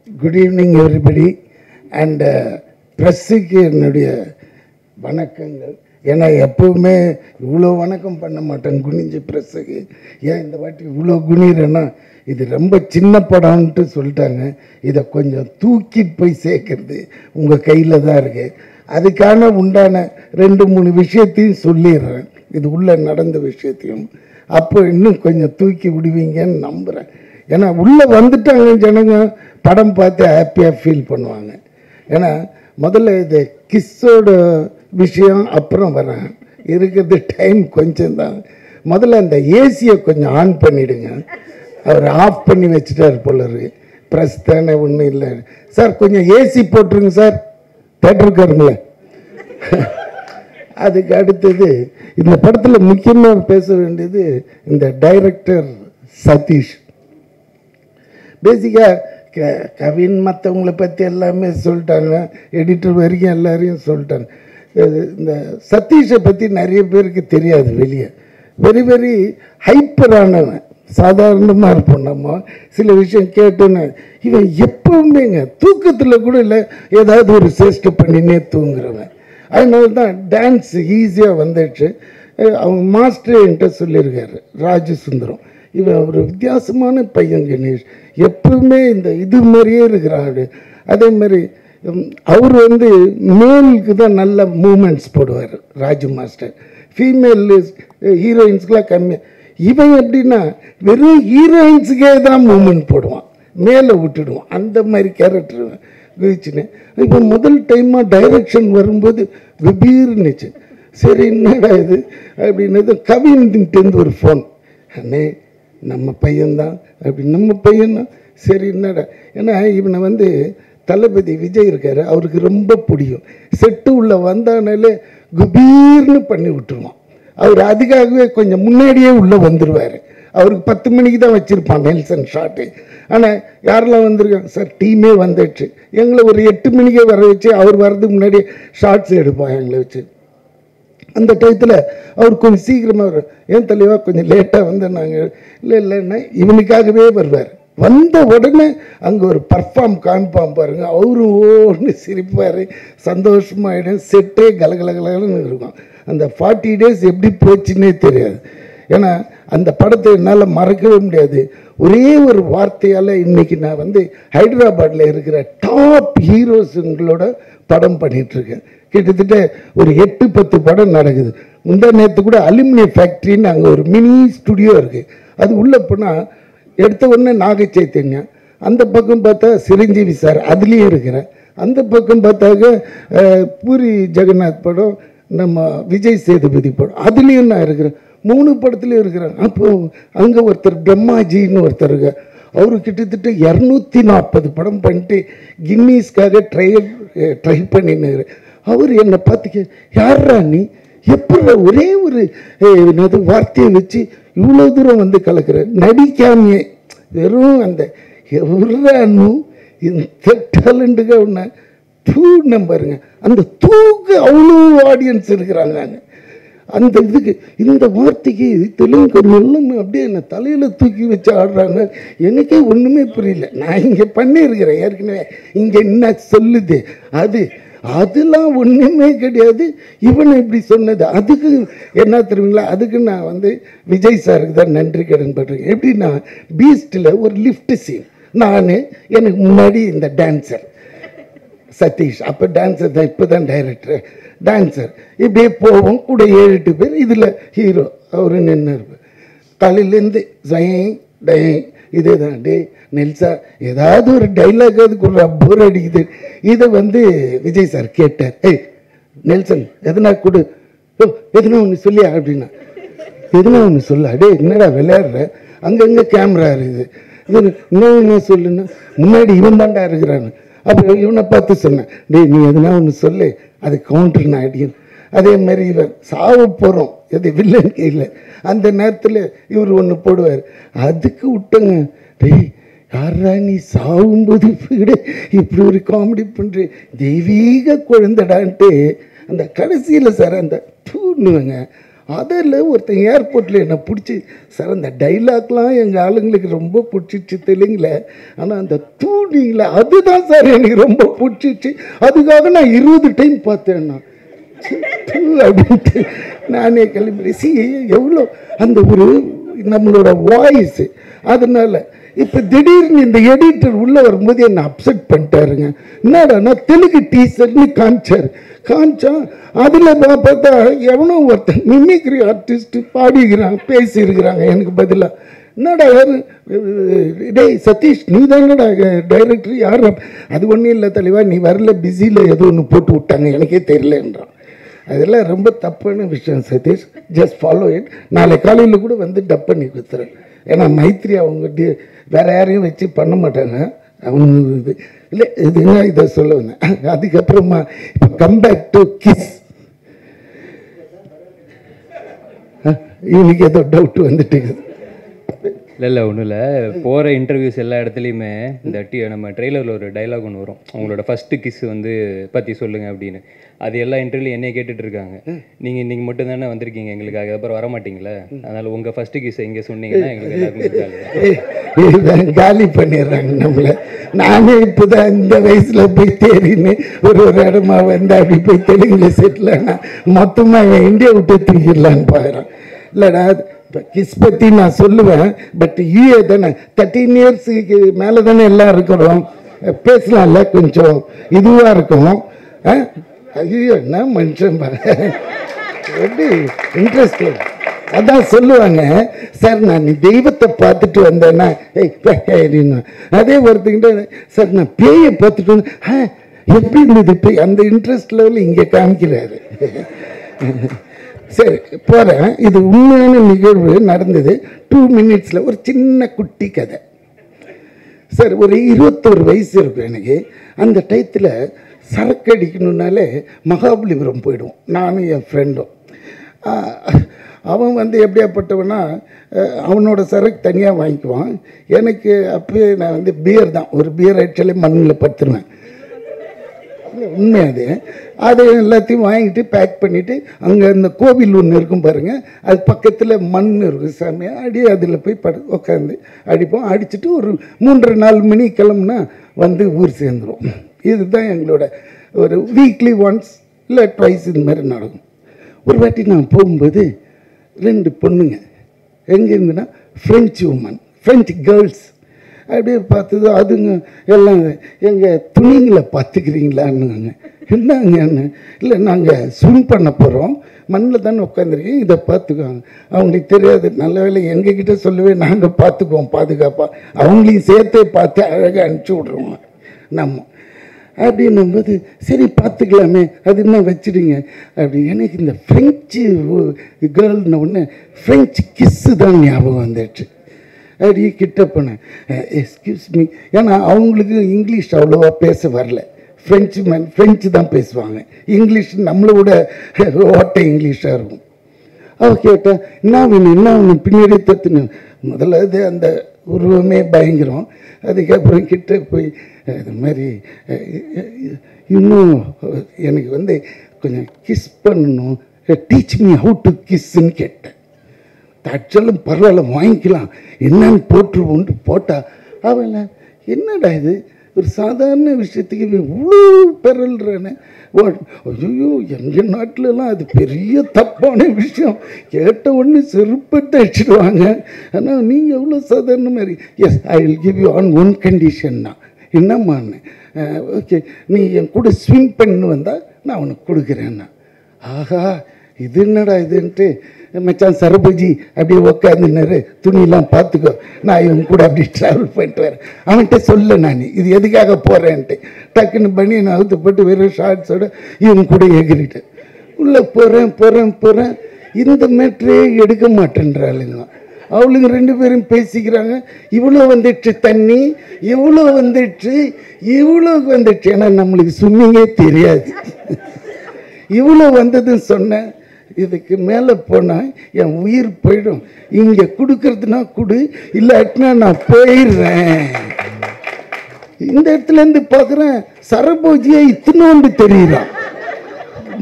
Good evening everybody and ப்ரெஸ்ஸுக்கு என்னுடைய வணக்கங்கள். ஏன்னா எப்போவுமே இவ்வளோ வணக்கம் பண்ண மாட்டேன் குனிஞ்சு ப்ரெஸ்ஸுக்கு. ஏன் இந்த வாட்டி இவ்வளோ குனிறேன்னா இது ரொம்ப சின்ன படம்ன்ட்டு சொல்லிட்டாங்க. இதை கொஞ்சம் தூக்கிட்டு போய் சேர்க்கறது உங்கள் கையில் தான் இருக்குது. அதுக்கான உண்டான 2-3 விஷயத்தையும் சொல்லிடுறேன், இது உள்ளே நடந்த விஷயத்தையும். அப்போ இன்னும் கொஞ்சம் தூக்கி விடுவீங்கன்னு நம்புகிறேன். ஏன்னா உள்ளே வந்துட்டாங்க ஜனங்க, படம் பார்த்து ஹாப்பியாக ஃபீல் பண்ணுவாங்க. ஏன்னா முதல்ல இது கிஸ்ஸோட விஷயம் அப்புறம் வரேன், இருக்கிறது டைம் கொஞ்சம் தான். முதல்ல அந்த ஏசியை கொஞ்சம் ஆன் பண்ணிவிடுங்க. அவர் ஆஃப் பண்ணி வச்சுட்டார் போல இருக்கு. ப்ரெஸ் தானே, ஒன்றும் இல்லை சார், கொஞ்சம் ஏசி போட்டுருங்க சார், தேட்டருக்காருங்களே. அதுக்கு அடுத்தது இந்த படத்தில் முக்கியமாக பேச வேண்டியது இந்த டைரக்டர் சதீஷ். பேசிக்காக கவின் மற்றவங்களை பற்றி எல்லாமே சொல்லிட்டாங்க, எடிட்டர் வரைக்கும் எல்லாரையும் சொல்லிட்டாங்க. இந்த சதீஷை பற்றி நிறைய பேருக்கு தெரியாது வெளியே. வெரி வெரி ஹைப்பரானவன். சாதாரணமாக இருப்போம் நம்ம சில விஷயம் கேட்டோன்னு, இவன் எப்பவுமேங்க தூக்கத்தில் கூட இல்லை ஏதாவது ஒரு சேஷ்டை பண்ணினே தூங்குறவன். அதனால தான் டான்ஸ் ஈஸியாக வந்துடுச்சு. அவங்க மாஸ்டர் என்கிட்ட சொல்லியிருக்காரு, ராஜு சுந்தரம், இவன் ஒரு வித்தியாசமான பையன் கணேஷ், எப்பவுமே இந்த இது மாதிரியே இருக்கிறாரு. அதே மாதிரி அவர் மேலுக்கு தான் நல்ல மூமெண்ட்ஸ் போடுவார் ராஜு மாஸ்டர். ஃபீமேல் ஹீரோயின்ஸ்க்கெலாம் கம்மியாக. இவன் எப்படின்னா வெறும் ஹீரோயின்ஸுக்கே தான் மூமெண்ட் போடுவான், மேலே விட்டுடுவான். அந்த மாதிரி கேரக்டர் குதிச்சுன்னு. இப்போ முதல் டைமாக டைரக்ஷன் வரும்போது விபீர்னுச்சு. சரி என்னடா இது அப்படின்னது, கவின்கிட்டேருந்து ஒரு ஃபோன், அண்ணே நம்ம பையன்தான் அப்படி. நம்ம பையன்தான் சரி என்னடா. ஏன்னா இவனை தளபதி விஜய் இருக்கார், அவருக்கு ரொம்ப பிடிக்கும். செட்டு உள்ள வந்தானாலே குபீர்னு பண்ணி விட்டுருவான். அவர் அதுக்காகவே கொஞ்சம் முன்னாடியே உள்ளே வந்துடுவார். அவருக்கு 10 மணிக்கு தான் வச்சுருப்பான் நெல்சன் ஷாட்டு. ஆனால் யாரெல்லாம் வந்திருக்காங்க சார், டீமே வந்துடுச்சு. எங்களை ஒரு 8 மணிக்கே வர வச்சு அவர் வர்றதுக்கு முன்னாடி ஷார்ட்ஸ் எடுப்பான் எங்களை வச்சு. அந்த டயத்தில் அவர் கொஞ்சம் சீக்கிரமாக வரும். ஏன் தலைவா கொஞ்சம் லேட்டாக நாங்கள் இல்லைன்னா இவனுக்காகவே வருவார். வந்த உடனே அங்கே ஒரு பர்ஃபார்ம் காமிப்பான் பாருங்க, அவரும் ஓன்னு சிரிப்பார், சந்தோஷமாகிடும். செட்டே கலகலகலன்னு இருக்கும். அந்த 40 days எப்படி போச்சுன்னே தெரியாது. ஏன்னா அந்த படத்தை என்னால் மறக்கவே முடியாது. ஒரே ஒரு வார்த்தையால் இன்றைக்கி நான் ஹைதராபாத்தில் இருக்கிற டாப் ஹீரோஸுங்களோட படம் பண்ணிகிட்ருக்கேன். கிட்டத்தட்ட ஒரு 8-10 படம் நடக்குது. முந்தா நேற்று கூட அலுமினிய ஃபேக்ட்ரின்னு அங்கே ஒரு மினி ஸ்டுடியோ இருக்குது. அது உள்ளே போனால் எடுத்த உடனே நாக சைத்தன்யா, அந்த பக்கம் பார்த்தா சிரஞ்சீவி சார் அதுலேயும் இருக்கிறேன். அந்த பக்கம் பார்த்தாக்க பூரி ஜெகநாத் படம், நம்ம விஜய் சேதுபதி படம் அதுலேயும் நான் இருக்கிறேன். 3 படத்துலேயும் இருக்கிறேன். அப்போது அங்கே ஒருத்தர் பிரம்மாஜின்னு ஒருத்தர் இருக்க, அவரு கிட்டத்தட்ட 240 படம் பண்ணிட்டு கின்னீஸ்க்காக ட்ரை பண்ணின்னு. அவர் என்னை பார்த்துக்க, யாரா நீ, எப்படி ஒரே ஒரு வார்த்தையை வச்சு இவ்வளோ தூரம் கலக்கிற, நடிக்காமையே வெறும் அந்த எவ்வளோ இந்த டேலண்ட்டுக்கு ஒன்று தூண்ண பாருங்க. அந்த தூக்கு அவ்வளோ ஆடியன்ஸ் இருக்கிறாங்க. அந்த இதுக்கு இந்த வார்த்தைக்கு தெலுங்கு எல்லாமே அப்படியே என்ன தலையில் தூக்கி வச்சு ஆடுறாங்க. எனக்கே ஒன்றுமே புரியல. நான் இங்கே பண்ணியிருக்கிறேன் ஏற்கனவே, இங்கே என்ன சொல்லுது அதெல்லாம் ஒன்றுமே கிடையாது. இவனை இப்படி சொன்னது அதுக்கு என்ன தெரியுங்களா, அதுக்கு நான் விஜய் சாருக்கு தான் நன்றி கடன் பட்டிருக்கேன். எப்படின்னா பீஸ்டில் ஒரு லிஃப்ட் சீன், நான் எனக்கு முன்னாடி இந்த டான்ஸர் சதீஷ், அப்போ டான்ஸர் தான், இப்போ தான் டைரக்டர், டான்ஸர். இப்படியே போவோம் கூட 7-8 பேர். இதில் ஹீரோ அவர் நின்று இருப்பார். காலையிலேருந்து இதே தான். டே நெல்சா ஏதாவது ஒரு டைலாக் கொடுற, போர் அடிக்குது. இதை விஜய் சார் கேட்டார், ஏய் நெல்சன் எதனா கொடு, எதுனா ஒன்று சொல்லியா அப்படின்னா, எதுனா ஒன்று சொல்ல. டே என்னடா விளையாடுற, அங்கங்கே கேமரா இருக்குது, இது இன்னும் சொல்லுன்னா முன்னாடி இவன் தாண்டா இருக்கிறான்னு. அப்போ இவனை பார்த்து சொன்னேன், டே நீ எதுனா ஒன்று சொல்லு, அது கவுண்டர் நான் அடிக்கணும். அதே மாதிரி இவன் சாவ போகிறோம் எது வில்லன் கையில், அந்த நேரத்தில் இவர் ஒன்று போடுவார், அதுக்கு விட்டங்க. டேய் யாரா நீ சாகும்போது இப்படி ஒரு காமெடி பண்ணுற, தெய்வீக குழந்தைடான்ட்டு அந்த கடைசியில் சார் அந்த தூண்ணுவங்க அதில் ஒருத்தன் ஏர்போர்ட்டில் என்னை பிடிச்சி சார் அந்த டைலாக்லாம் எங்கள் ஆளுங்களுக்கு ரொம்ப பிடிச்சிச்சு தெலுங்குல, ஆனால் அந்த தூணிங்கள அதுதான் சார் எனக்கு ரொம்ப பிடிச்சிச்சு, அதுக்காக நான் 20 டைம் பார்த்தேன்னா அப்படின்ட்டு நானே கிளம்பி எவ்வளோ அந்த ஒரு நம்மளோட வாய்ஸு. அதனால இப்போ திடீர்னு இந்த எடிட்டர் உள்ளே வரும்போது என்னை அப்செட் பண்ணிட்டாருங்க. என்னடா நான் தெலுங்கு டீசர்னு காமிச்சா அதில் பார்த்தா எவனோ ஒருத்தன் மிமிக்ரி ஆர்டிஸ்ட் பாடிக்கிறாங்க, பேசியிருக்கிறாங்க எனக்கு பதிலாக. என்னடா யார் டேய் சதீஷ் நீ தானடா டைரக்டர், யார்? அது ஒன்றும் இல்லை தலைவா, நீ வரல பிஸியில் ஏதோ ஒன்று போட்டு விட்டாங்க எனக்கே தெரியலன்றான். அதெல்லாம் ரொம்ப தப்பான விஷயம் சதீஷ், ஜஸ்ட் ஃபாலோ இட். நாளை காலையில் கூட வந்து டப் பண்ணி கொடுத்துறேன். ஏன்னா மைத்ரி அவங்க வேறு யாரையும் வச்சு பண்ண மாட்டாங்க அவங்க. இது இல்லை இதுங்க இதை சொல்ல வந்தேன். அதுக்கப்புறமா இப்போ கம்பேக் டு கிஸ். இவனுக்கு ஏதோ டவுட் வந்துட்டு இல்லை ஒன்றும் இல்லை, போகிற இன்டர்வியூஸ் எல்லா இடத்துலையுமே இந்த நம்ம ட்ரெய்லரில் ஒரு டைலாக் ஒன்று வரும், அவங்களோட ஃபஸ்ட்டு கிஸ் வந்து பற்றி சொல்லுங்கள் அப்படின்னு. அது எல்லா இன்டர்வியூலையும் என்னையே கேட்டுட்டு இருக்காங்க. நீங்கள் இன்றைக்கி மட்டும் தானே வந்திருக்கீங்க எங்களுக்காக, அப்புறம் வர மாட்டீங்களே, அதனால் உங்கள் ஃபஸ்ட்டு கிஸ் இங்கே சொன்னீங்கன்னா எங்களுக்கு எல்லாருக்கும் காலி பண்ணிடுறாங்க நம்மளை. நானே இப்போ தான் இந்த வயசில் போய் தேடின்னு ஒரு இடமா வந்து அப்படி போய் தெலுங்குல செட்டில் ஆனால் மொத்தமாக இந்தியா விட்டு தூக்கிடலான்னு பார்க்குறேன். இல்லைடா இப்போ கிஸ் பற்றி நான் சொல்லுவேன், பட் யூஏ தானே 13 இயர்ஸுக்கு மேலே தானே எல்லாம் இருக்கிறோம், பேசலாம்ல, கொஞ்சம் இதுவாக இருக்கும். ஐயோ என்ன மனுஷன் எப்படி இன்ட்ரெஸ்ட். அதான் சொல்லுவாங்க சார் நான் தெய்வத்தை பார்த்துட்டு வந்தேன்னா அதே ஒருத்தங்கிட்ட சார் நான் பேயை பார்த்துட்டு வந்தேன் எப்படி இருந்தது இப்போ அந்த இன்ட்ரெஸ்ட் லெவலில் இங்கே காமிக்கிறாரு. சரி போகிறேன். இது உண்மையான நிகழ்வு நடந்தது. 2 மினிட்ஸில் ஒரு சின்ன குட்டி கதை. சார் ஒரு 21 வயசு இருக்கும் எனக்கு. அந்த டயத்தில் சரக்கு அடிக்கணுன்னாலே மகாபலிபுரம் போயிடுவோம் நானும் என் ஃப்ரெண்டும். அவன் வந்து எப்படியாப்பட்டவனா அவனோட சரக்கு தனியாக வாங்கிக்குவான். எனக்கு அப்போயே நான் வந்து பியர் தான், ஒரு பியர் ஆக்சுவலி மண்ணில் படுத்துருவேன். உண்மை அது எல்லாத்தையும் வாங்கிட்டு பேக் பண்ணிவிட்டு அங்கே இந்த கோவில் ஒன்று இருக்கும் பாருங்கள், அது பக்கத்தில் மண் இருக்கும் சாமியாக அடி, அதில் போய் உட்காந்து அடிப்போம். அடிச்சுட்டு ஒரு 3-4 மணி கிளம்புனா வந்து ஊர் சேர்ந்துடும். இதுதான் எங்களோட ஒரு வீக்லி ஒன்ஸ் இல்லை ட்வைஸ் இது மாதிரி நடக்கும். ஒரு வாட்டி நான் போகும்போது 2 பொண்ணுங்க எங்கேருந்துன்னா ஃப்ரெஞ்சு உமன், ஃப்ரெஞ்சு கேர்ள்ஸ் அப்படியே பார்த்தது. அதுங்க எல்லாம் எங்கள் துணிங்களை பார்த்துக்கிறீங்களான்னு. என்னங்கன்னு இல்லை நாங்கள் ஸ்விம் பண்ண போகிறோம், மண்ணில் தானே உட்காந்துருக்கேன், இதை பார்த்துக்குவாங்க. அவங்களுக்கு தெரியாது, நல்ல வேலை எங்ககிட்ட சொல்லவே நாங்கள் பார்த்துக்குவோம் பாதுகாப்பாக, அவங்களையும் சேர்த்தே பார்த்து அழகாக அனுப்பிச்சி விட்ருவோம் நம்ம. அப்படின்னும்போது சரி பார்த்துக்கலாமே அது என்ன வச்சுடுங்க அப்படி. எனக்கு இந்த ஃப்ரெஞ்சு கேர்ள்னு ஒன்று ஃப்ரெஞ்சு கிஸ்ஸு தான் ஞாபகம் வந்துடுச்சு. அப்படி கிட்ட போனேன், எக்ஸ்கியூஸ் மீ, ஏன்னா அவங்களுக்கு இங்கிலீஷ் அவ்வளோவா பேச வரல. ஃப்ரெஞ்சு தான் பேசுவாங்க, இங்கிலீஷ் நம்மளோட ஓட்டை இங்கிலீஷாக இருக்கும். அவள் கேட்டால் என்ன வேணும் என்ன வேணும் பின்னாடி தத்துன்னு. முதல்ல அது அந்த உருவமே பயங்கரம். அதுக்கப்புறம் கிட்ட போய் இது மாதிரி இன்னும் எனக்கு வந்து கொஞ்சம் கிஸ் பண்ணணும், டீச் மீ ஹவு டு கிஸ்ன்னு கேட்டேன். தச்சலும் பரவாயில்ல வாங்கிக்கலாம் என்னன்னு போட்டுருவோன்ட்டு போட்டால் அவன் என்னடா இது ஒரு சாதாரண விஷயத்துக்கு இவ்வளோ பெறல்றேன்னு. ஐயோ எங்கள் நாட்டிலலாம் அது பெரிய தப்பான விஷயம், கேட்ட உடனே செருப்பட்டு அடிச்சிடுவாங்க. ஆனால் நீங்கள் எவ்வளோ சாதாரண மாதிரி. Yes I will give you on one கண்டிஷன்னா. என்னம்மான்னு, ஓகே நீ என் கூட ஸ்விம் பண்ணு வந்தால் நான் உனக்கு கொடுக்குறேன்னா. ஆஹா இது என்னடா இதுன்ட்டு மச்சான் சரபஜி அப்படியே உக்காந்துனாரு, துணியெல்லாம் பார்த்துக்கோ நான் இவன் கூட அப்படி ட்ராவல் பண்ணிட்டு வரேன். அவன்கிட்ட சொல்ல நான் இது எதுக்காக போகிறேன்ட்டு டக்குன்னு பண்ணி நான் அவுத்து போட்டு வெறும் ஷார்ட்ஸோட இவன் கூட எகிரிட்டேன். உள்ளே போகிறேன். இந்த மேட்ரே எடுக்க மாட்டேன்றாளுங்க. அவளுங்க 2 பேரும் பேசிக்கிறாங்க. இவ்வளோ வந்துடுச்சு தண்ணி, இவ்வளோ வந்துடுச்சு. ஏன்னா நம்மளுக்கு ஸ்விம்மிங்கே தெரியாது. இவ்வளோ வந்ததுன்னு சொன்னேன். இதுக்கு மேலே போனால் என் உயிர் போயிடும். இங்கே கொடுக்கறதுனா கொடு, இல்லாட்டினா நான் போயிடுறேன். இந்த இடத்துலேருந்து பார்க்குறேன் சரபோஜியை இத்தினோண்டு தெரியுறான்.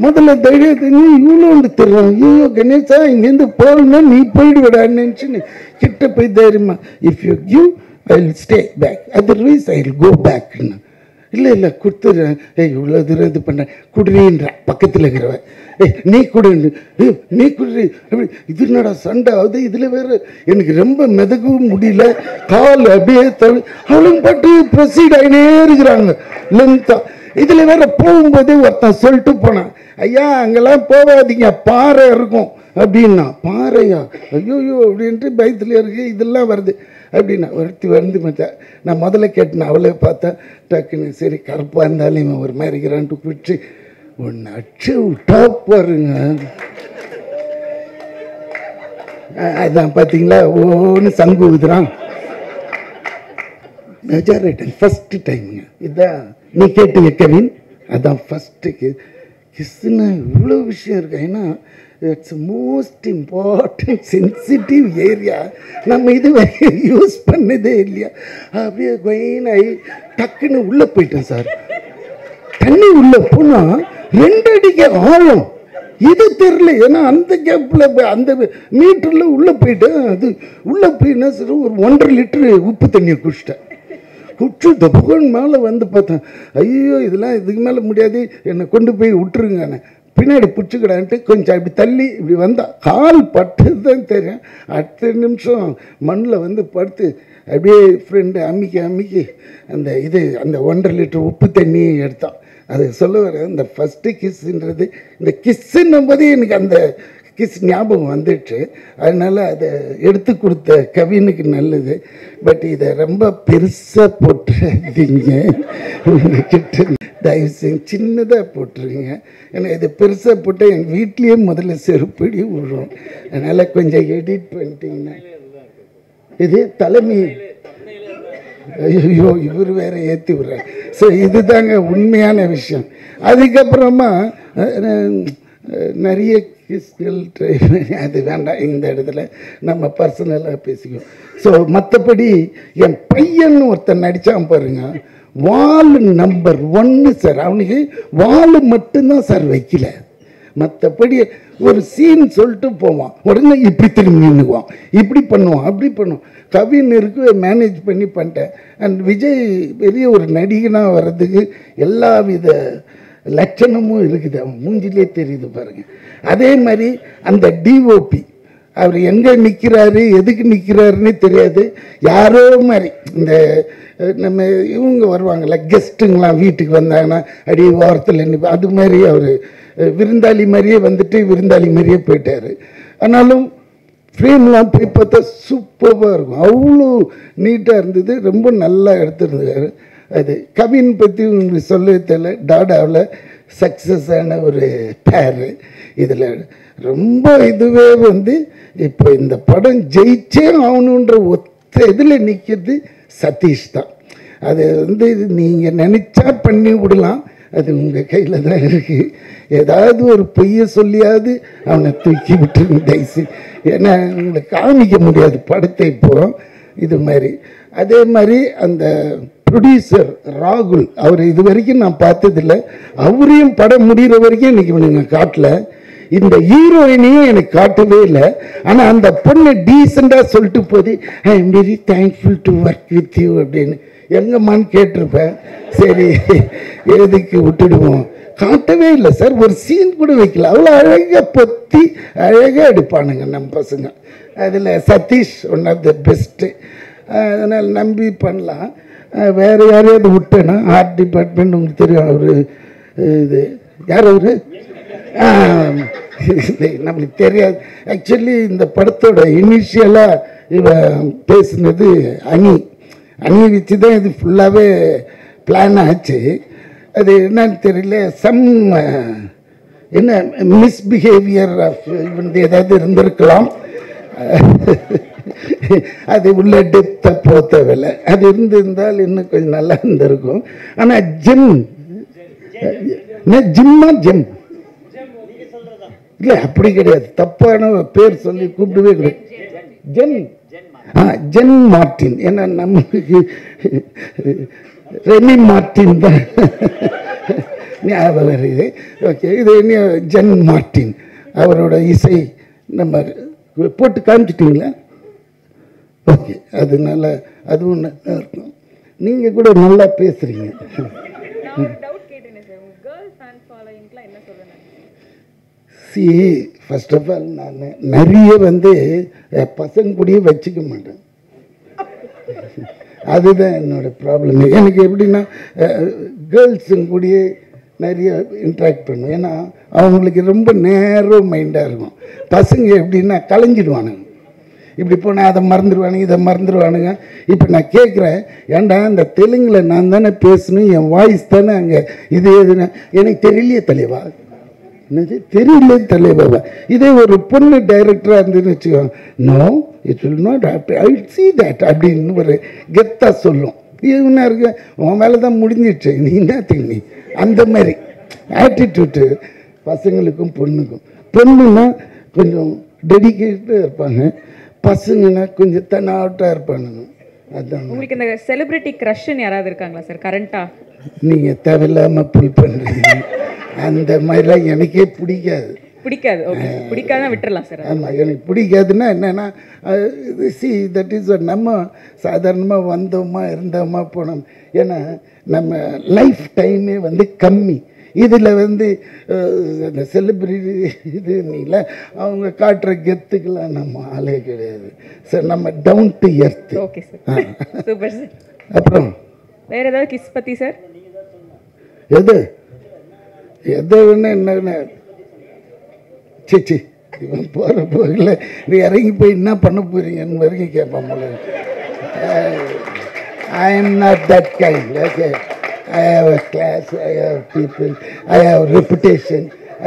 முதல்ல தைரியத்தை இவ்வளோண்டு தருவான். ஐயோ கணேசா இங்கேருந்து போகணும்னா நீ போயிடுவிடான்னு நினச்சின்னு கிட்ட போய் தைரியமா if you give I will stay back otherwise I will go பேக்ன்னு. இல்லை கொடுத்துட்றேன். இவ்வளோ தூரம் இது பண்ணேன் குடுறீன்ற பக்கத்தில் இருக்கிறவன் நீ குடுன்னு நீ குடுறி அப்படி இது என்னடா சண்டை ஆகுது. இதில் வேறு எனக்கு ரொம்ப மிதக்கவும் முடியல. கால் அப்படியே அவளும் பட்டு ப்ரொசீட் ஆகினே இருக்கிறாங்க லென்த்தா. இதில் வேற போகும்போதே ஒருத்தன் சொல்லிட்டு போனான், ஐயா அங்கெல்லாம் போகாதீங்க பாறை இருக்கும் அப்படின்னா. பாறையா? ஐயோயோ அப்படின்ட்டு பயத்துல இருக்கு. இதெல்லாம் வருது அப்படின்னா ஒருத்தி வந்து மச்சான். நான் முதல்ல கேட்டேன், அவளை பார்த்தா டக்குன்னு சரி கருப்பாக இருந்தாலும் இவன் ஒரு மாதிரி இருக்கிறான்ட்டு விட்டு ஒன்று அச்சு விட்டா பாருங்க. அதான் பார்த்தீங்களா ஒன்று சங்கு ஊதுறான். மெஜாரிட்டி ஃபஸ்ட்டு டைமுங்க இதான் நீ கேட்டீங்க கவின். அதான் ஃபஸ்ட்டு கிஸ்ஸுன்னா இவ்வளோ விஷயம் இருக்கு. ஏன்னா it's most important sensitive area. நம்ம இது வரைக்கும் யூஸ் பண்ணதே இல்லையா. அப்படியே கொயினாகி டக்குன்னு உள்ளே போயிட்டேன் சார். தண்ணி உள்ளே போனால் 2 அடிக்கு ஆழம். இது தெரியல. ஏன்னா அந்த கேப்பில் அந்த மீட்டரில் உள்ளே போயிட்டேன். அது உள்ளே போயின்னா சரி ஒரு 1.5 லிட்டரு உப்பு தண்ணியை குடிச்சிட்டேன். குடிச்சு தப்புகன் மேலே வந்து பார்த்தேன், ஐயோ இதெல்லாம் இதுக்கு மேலே முடியாது என்னை கொண்டு போய் விட்டுருங்க. பின்னாடி பிடிச்சிக்கிடான்ட்டு கொஞ்சம் அப்படி தள்ளி இப்படி வந்தால் கால் பட்டு தான் தெரியும். அடுத்த நிமிஷம் மண்ணில் வந்து படுத்து அப்படியே ஃப்ரெண்டு அம்மிக்கி அந்த அந்த 1.5 லிட்டர் உப்பு தண்ணி எடுத்தான். அது சொல்ல வர இந்த ஃபஸ்ட்டு கிஸ்ஸுன்றது இந்த கிஸ்ஸுன்னும் போதே எனக்கு அந்த கிஸ் ஞாபகம் வந்துடுச்சு. அதனால் அதை எடுத்து கொடுத்த கவினுக்கு நல்லது. பட் இதை ரொம்ப பெருசாக போட்டுறீங்க. கிட்ட தயவு செஞ்சு சின்னதாக போட்டுருங்க. ஏன்னா இதை பெருசாக போட்டால் எங்கள் வீட்லேயே முதல்ல செருப்படி விழும். அதனால் கொஞ்சம் எடிட் பண்ணிட்டீங்கன்னா இது தலைமை. ஐயோ இவர் வேற ஏற்றி விடுறார். ஸோ இதுதாங்க உண்மையான விஷயம். அதுக்கப்புறமா நிறைய கிஸ்கள் ட்ரை பண்ணி அது வேண்டாம். இந்த இடத்துல நம்ம பர்சனலாக பேசிக்குவோம். ஸோ மற்றபடி என் பையன் ஒருத்தன் நடித்தான் பாருங்க, வால் நம்பர் 1 சார். அவனுக்கு வால் மட்டும்தான் சார் வைக்கல. மற்றபடி ஒரு சீன் சொல்லிட்டு போவான், உடனே இப்படி திரும்பி நின்றுவான், இப்படி பண்ணுவான், அப்படி பண்ணுவான். கவின் இருக்கு மேனேஜ் பண்ணிட்டேன். அண்ட் விஜய் பெரிய ஒரு நடிகனாக வர்றதுக்கு எல்லா வித லட்சணமும் இருக்குது. அவன் மூஞ்சிலே தெரியுது பாருங்க. அதே மாதிரி அந்த டிஓபி அவர் எங்கே நிற்கிறாரு எதுக்கு நிற்கிறாருன்னு தெரியாது. யாரோ மாதிரி இந்த நம்ம இவங்க வருவாங்கள்ல கெஸ்ட்டுங்களாம் வீட்டுக்கு வந்தாங்கன்னா அடி ஓரத்தில் நிற்ப அது மாதிரி அவர் விருந்தாளி மாதிரியே வந்துட்டு விருந்தாளி மாதிரியே போயிட்டார். ஆனாலும் ஃப்ரேம்லாம் போய் பார்த்தா சூப்பராக இருக்கும். அவ்வளோ நீட்டாக இருந்தது. ரொம்ப நல்லா எடுத்துருந்தார். அது கவின் பற்றி உங்களுக்கு சொல்ல தெரியல. டாடாவில் சக்ஸஸ் ஆன ஒரு பேர். இதில் ரொம்ப இதுவே வந்து இப்போ இந்த படம் ஜெயிச்சே ஆகணுன்ற ஒத்த இதில் நிற்கிறது சதீஷ் தான். அது வந்து நீங்கள் நினச்சா பண்ணி விடலாம், அது உங்கள் கையில் தான் இருக்குது. ஏதாவது ஒரு பொய்யை சொல்லியாவது அவனை தூக்கி விட்டுருங்க தயவுசு. ஏன்னா உங்களுக்கு காமிக்க முடியாது படத்தை இப்போ இது மாதிரி. அதே மாதிரி அந்த ப்ரொடியூசர் ராகுல் அவர் இது வரைக்கும் நான் பார்த்ததில்லை. அவரையும் படம் முடிகிற வரைக்கும் இன்றைக்கி இவனுங்க காட்டல. இந்த ஹீரோயினையும் எனக்கு காட்டவே இல்லை. ஆனால் அந்த பொண்ணை டீசெண்டாக சொல்லிட்டு போது I am very thankful to work with you அப்படின்னு எங்கம்மான்னு கேட்டிருப்பேன். சரி எதுக்கு விட்டுடுவோம். காட்டவே இல்லை சார். ஒரு சீன் கூட வைக்கல. அவ்வளோ அழகாக பொத்தி அழகாக எடுப்பானுங்க நம்ம பசங்க. அதில் Sathish one of the best. அதனால் நம்பி பண்ணலாம். வேறு யாரையாவது விட்டேன்னா ஆர்ட் டிபார்ட்மெண்ட் உங்களுக்கு தெரியும். அவர் இது யார் அவர் நம்மளுக்கு தெரியாது. ஆக்சுவலி இந்த படத்தோட இனிஷியலாக இவன் பேசுனது அணி வச்சு தான் இது ஃபுல்லாகவே பிளான் ஆச்சு. அது என்னன்னு தெரியல, சம் என்ன மிஸ்பிஹேவியர் ஆஃப் இவன் ஏதாவது இருந்திருக்கலாம். அது உள்ள டெப்த்தை போத்தவில்லை. அது இருந்திருந்தால் இன்னும் கொஞ்சம் நல்லா இருந்திருக்கும். ஆனால் ஜிம்மா ஜெம் இல்லை அப்படி கிடையாது. தப்பான பேர் சொல்லி கூப்பிடவே கிடையாது. Jen Martin. ஏன்னா நமக்கு ரெனி மார்டின் தான் ஞாபகம் வருது. ஓகே, இது என்ன ஜன் மார்ட்டின் அவரோட இசை நம்ம போட்டு காமிச்சிட்டிங்களா? ஓகே, அதனால அதுவும் நல்லா இருக்கும். நீங்கள் கூட நல்லா பேசுகிறீங்க. சி, ஃபர்ஸ்ட் ஆஃப் ஆல் நான் நிறைய பசங்க கூடயே வச்சுக்க மாட்டேன். அதுதான் என்னோடய ப்ராப்ளம். எனக்கு எப்படின்னா கேர்ள்ஸுங்க கூடயே நிறைய இன்ட்ராக்ட் பண்ணுவேன். ஏன்னா அவங்களுக்கு ரொம்ப நேரோ மைண்டாக இருக்கும். பசங்க எப்படின்னா கலைஞ்சிடுவானுங்க. இப்படி போனால் அதை மறந்துடுவானுங்க, இதை மறந்துடுவானுங்க. இப்போ நான் கேட்குறேன், ஏன்டா இந்த தெலுங்கில் நான் தானே பேசணும், என் வாய்ஸ் தானே அங்கே இது எதுனா எனக்கு தெரியலையே தலைவா, என்னது தெரியல தலைவா. இதே ஒரு பொண்ணு டைரக்டராக இருந்துன்னு வச்சுக்கோங்க, no it will not happen, I will see that அப்படின்னு ஒரு கெத்தாக சொல்லும். இவனா இருக்கு, உன் மேலே தான் முடிஞ்சிடுச்சு, நீ என்ன தின்னி அந்த மாதிரி ஆட்டிடியூட்டு பசங்களுக்கும் பொண்ணுக்கும். பொண்ணுன்னா கொஞ்சம் டெடிக்கேட்டாக இருப்பாங்க, பசங்கன்னா கொஞ்சம் தன்னாட்டாக இருப்பானுங்க. அதுதான். உங்களுக்கு இந்த செலிபிரிட்டி க்ரஷ்ன்னு யாராவது இருக்காங்களா சார் கரண்ட்டாக? நீங்கள் தேவையில்லாமல் புல் பண்ணுறீங்க. அந்த மாதிரிலாம் எனக்கே பிடிக்காது. பிடிக்காது? ஓகே, பிடிக்காதான் விட்டுறலாம் சார். ஆமாம், எனக்கு பிடிக்காதுன்னா என்னென்னா சி தட் இஸ் நம்ம சாதாரணமாக வந்தோமா இருந்தோமா போனோம். ஏன்னா நம்ம லைஃப் டைமே கம்மி. இதில் அந்த செலிப்ரிட்டி இது இல்லை, அவங்க காட்டுற கெத்துக்கெல்லாம் நம்ம ஆளே கிடையாது சார். நம்ம down to earth. Okay sir, super sir. அப்புறம் வேறு ஏதாவது கிஸ் பற்றி சார்? எது என்ன சிச்சி இவன் போகிற போகல நீ இறங்கி போய் என்ன பண்ண போகிறீங்கன்னு வரைக்கும் கேட்பான் போல. I am not that kind. Okay, I have a class, I have people, I have reputation,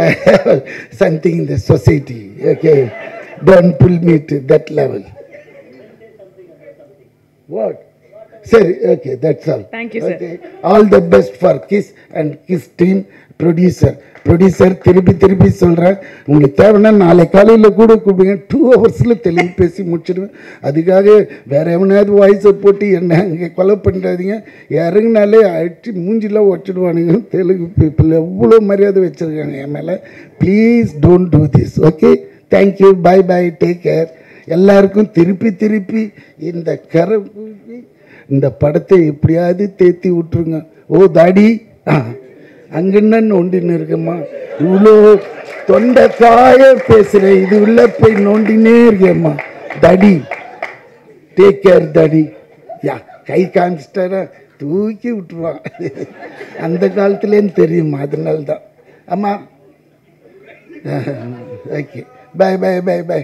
I have something in the society. Okay, don't pull me to that level. What? Sorry, okay, that's all. Thank you, sir. Okay. All the best for KISS and KISS team. Producer திருப்பி சொல்கிறேன், உங்களுக்கு தேவைன்னா நாளை காலையில் கூட கூப்பிடுங்க, 2 ஹவர்ஸில் தெலுங்கு பேசி முடிச்சிடுவேன். அதுக்காக வேறு எவனாவது வாய்ஸை போட்டு என்ன அங்கே கொலை பண்ணுறாதீங்க. இறங்கினாலே அடிச்சு மூஞ்சிலாம் வச்சுடுவானுங்க. தெலுங்கு பீப்புள் எவ்வளோ மரியாதை வச்சுருக்காங்க என் மேலே. Please don't do this. Okay, thank you, bye bye, take care. எல்லாருக்கும் திருப்பி இந்த படத்தை எப்படியாவது தேத்தி விட்டுருங்க. ஓ தாடி அங்கன்னு ஒண்டின்னு இருக்கம்மா, இவ்வளோ தொண்டை காய பேசுகிறேன், இது உள்ள போய் நோண்டினே இருக்கேம்மா. தடி, டேக் கேர் தடி. யா கை காமிச்சிட்டாரா தூக்கி விட்டுருவான். அந்த காலத்துலேன்னு தெரியுமா, அதனால தான். ஆமாம், okay, bye bye bye by.